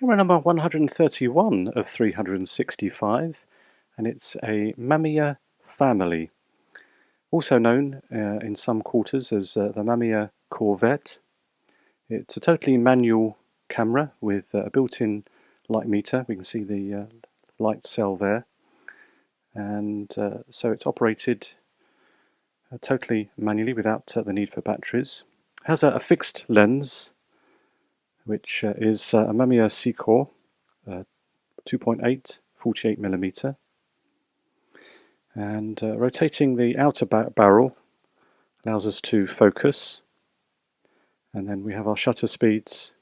Camera number 131 of 365, and it's a Mamiya family, also known in some quarters as the Mamiya Korvette. It's a totally manual camera with a built-in light meter. We can see the light cell there, and so it's operated totally manually without the need for batteries. It has a fixed lens, which is a Mamiya Secor 2.8 48mm, and rotating the outer barrel allows us to focus, and then we have our shutter speeds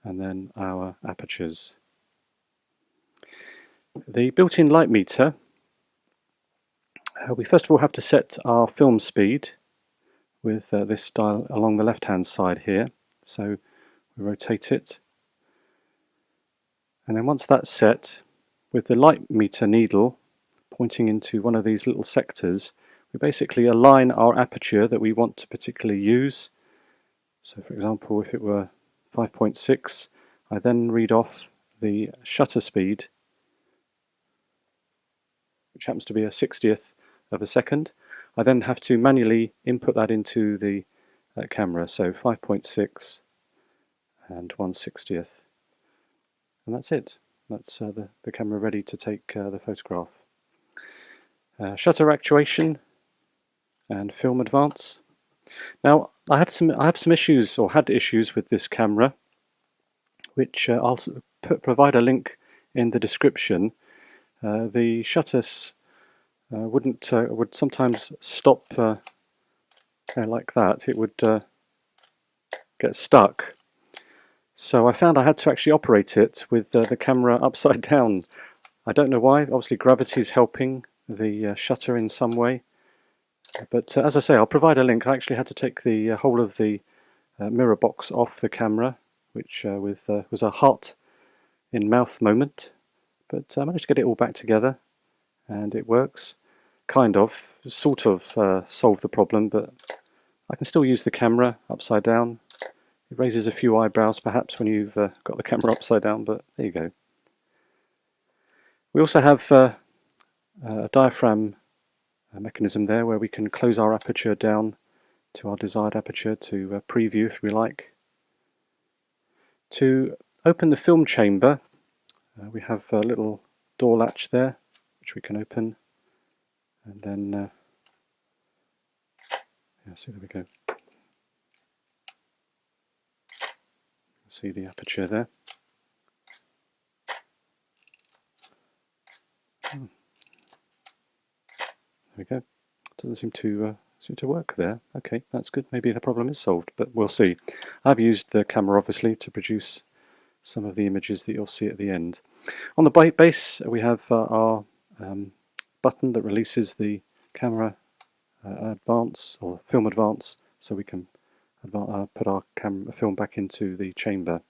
and then our apertures. The built-in light meter, we first of all have to set our film speed with this dial along the left hand side here. So we rotate it, and then once that's set, with the light meter needle pointing into one of these little sectors, we basically align our aperture that we want to particularly use. So for example, if it were 5.6, I then read off the shutter speed, which happens to be a 60th of a second. I then have to manually input that into the camera, so 5.6 and 1/60th, and that's it. That's the camera ready to take the photograph. Shutter actuation and film advance. Now I have some issues, or had issues, with this camera, which I'll provide a link in the description. The shutters would sometimes stop like that. It would get stuck. So I found I had to actually operate it with the camera upside down. I don't know why. Obviously gravity is helping the shutter in some way. But as I say, I'll provide a link. I actually had to take the whole of the mirror box off the camera, which was a heart in mouth moment. But I managed to get it all back together, and it works. Kind of, sort of solved the problem, but I can still use the camera upside down. It raises a few eyebrows perhaps when you've got the camera upside down, but there you go. We also have a diaphragm mechanism there where we can close our aperture down to our desired aperture to preview if we like. To open the film chamber, we have a little door latch there which we can open, and then yeah, so there we go. See the aperture there. There we go. Doesn't seem to work there. Okay, that's good. Maybe the problem is solved, but we'll see. I've used the camera obviously to produce some of the images that you'll see at the end. On the base we have our button that releases the camera advance, or film advance, so we can put our film back into the chamber.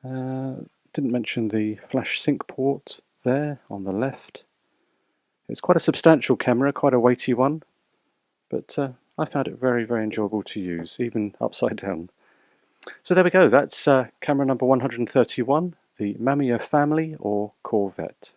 Didn't mention the flash sync port there on the left. It's quite a substantial camera, quite a weighty one, but I found it very, very enjoyable to use, even upside down. So there we go, that's camera number 131, the Mamiya family, or Korvette.